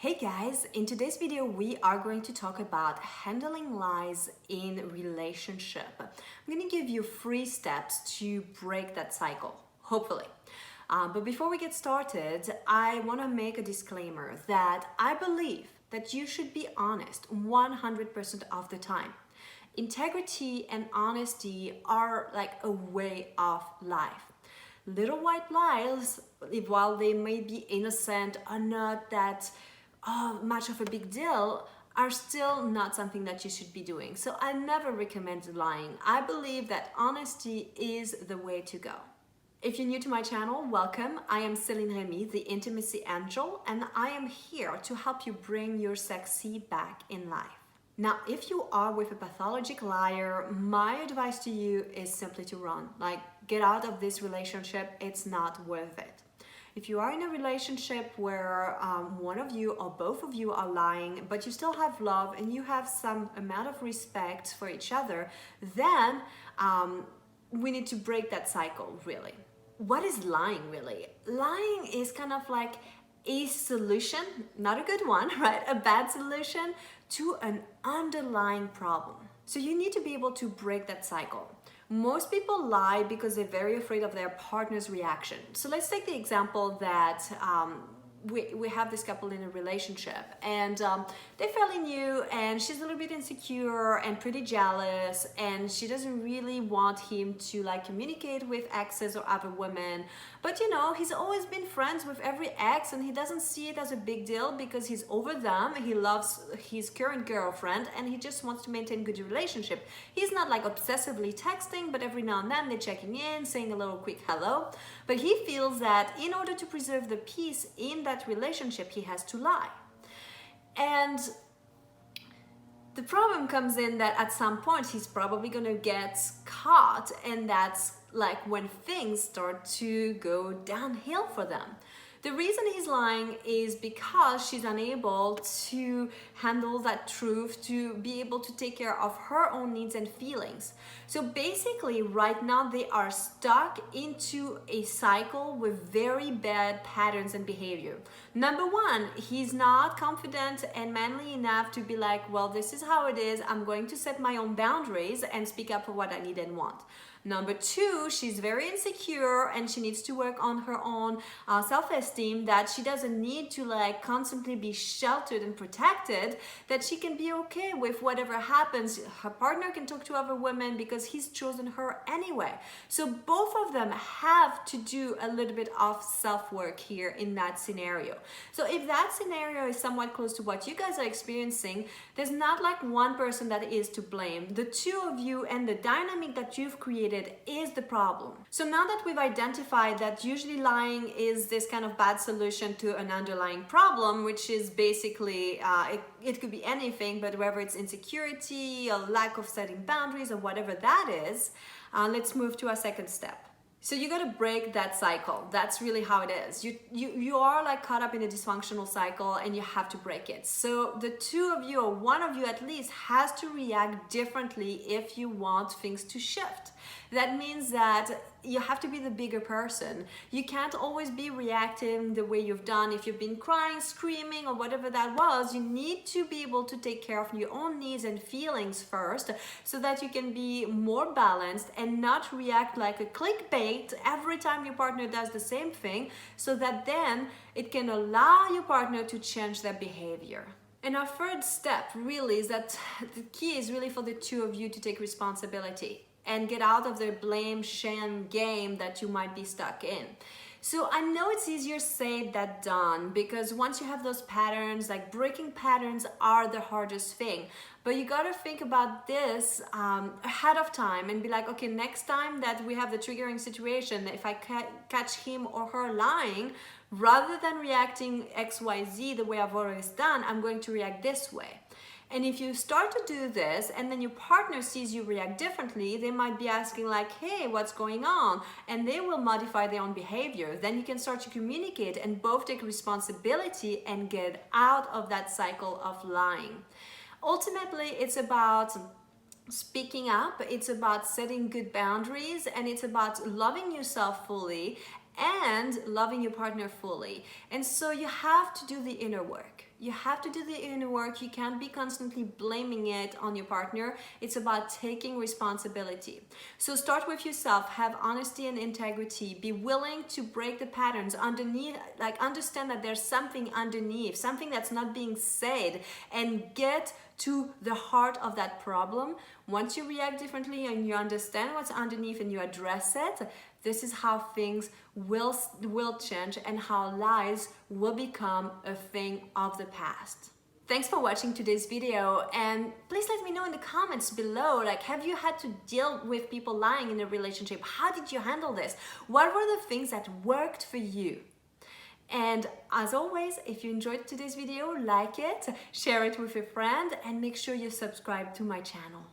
Hey guys, in today's video we are going to talk about handling lies in relationship. I'm going to give you 3 steps to break that cycle, hopefully. But before we get started, I want to make a disclaimer that I believe that you should be honest 100% of the time. Integrity and honesty are like a way of life. Little white lies, while they may be innocent, are not that much of a big deal, are still not something that you should be doing. So I never recommend lying. I believe that honesty is the way to go. If you're new to my channel, welcome. I am Céline Remy, the Intimacy Angel, and I am here to help you bring your sexy back in life. Now, if you are with a pathologic liar, my advice to you is simply to run. Like, get out of this relationship. It's not worth it. If you are in a relationship where one of you or both of you are lying, but you still have love and you have some amount of respect for each other, then we need to break that cycle, really. What is lying, really? Lying is kind of like a solution, not a good one, right? A bad solution to an underlying problem. So you need to be able to break that cycle. Most people lie because they're very afraid of their partner's reaction. So let's take the example that we have this couple in a relationship and they're fairly new and she's a little bit insecure and pretty jealous, and she doesn't really want him to like communicate with exes or other women, but you know, he's always been friends with every ex and he doesn't see it as a big deal because he's over them. He loves his current girlfriend and he just wants to maintain a good relationship. He's not like obsessively texting, but every now and then they're checking in, saying a little quick hello, but he feels that in order to preserve the peace in that relationship, he has to lie. And the problem comes in that at some point he's probably gonna get caught, and that's like when things start to go downhill for them. The reason he's lying is because she's unable to handle that truth, to be able to take care of her own needs and feelings. So basically right now they are stuck into a cycle with very bad patterns and behavior. Number one, he's not confident and manly enough to be like, well, this is how it is. I'm going to set my own boundaries and speak up for what I need and want. Number two, she's very insecure and she needs to work on her own self-esteem, that she doesn't need to like constantly be sheltered and protected, that she can be okay with whatever happens. Her partner can talk to other women because he's chosen her anyway. So both of them have to do a little bit of self-work here in that scenario. So if that scenario is somewhat close to what you guys are experiencing, there's not like one person that is to blame. The two of you and the dynamic that you've created is the problem. So now that we've identified that usually lying is this kind of bad solution to an underlying problem, which is basically, it could be anything, but whether it's insecurity or lack of setting boundaries or whatever that is, let's move to our second step. So you got to break that cycle. That's really how it is. You are like caught up in a dysfunctional cycle and you have to break it. So the two of you, or one of you at least, has to react differently if you want things to shift. That means that you have to be the bigger person. You can't always be reacting the way you've done. If you've been crying, screaming, or whatever that was, you need to be able to take care of your own needs and feelings first so that you can be more balanced and not react like a clickbait every time your partner does the same thing, so that then it can allow your partner to change their behavior. And our third step really is that the key is really for the two of you to take responsibility and get out of the blame shame game that you might be stuck in. So I know it's easier said than done, because once you have those patterns, like breaking patterns are the hardest thing. But you gotta think about this ahead of time and be like, okay, next time that we have the triggering situation, if I catch him or her lying, rather than reacting XYZ the way I've always done, I'm going to react this way. And if you start to do this and then your partner sees you react differently, they might be asking like, hey, what's going on? And they will modify their own behavior. Then you can start to communicate and both take responsibility and get out of that cycle of lying. Ultimately, it's about speaking up, it's about setting good boundaries, and it's about loving yourself fully and loving your partner fully. And so you have to do the inner work. You have to do the inner work. You can't be constantly blaming it on your partner. It's about taking responsibility. So start with yourself, have honesty and integrity, be willing to break the patterns underneath, like understand that there's something underneath, something that's not being said, and get to the heart of that problem. Once you react differently and you understand what's underneath and you address it, this is how things will change and how lies will become a thing of the past. Thanks for watching today's video, and please let me know in the comments below, like, have you had to deal with people lying in a relationship? How did you handle this? What were the things that worked for you? And as always, if you enjoyed today's video, like it, share it with a friend, and make sure you subscribe to my channel.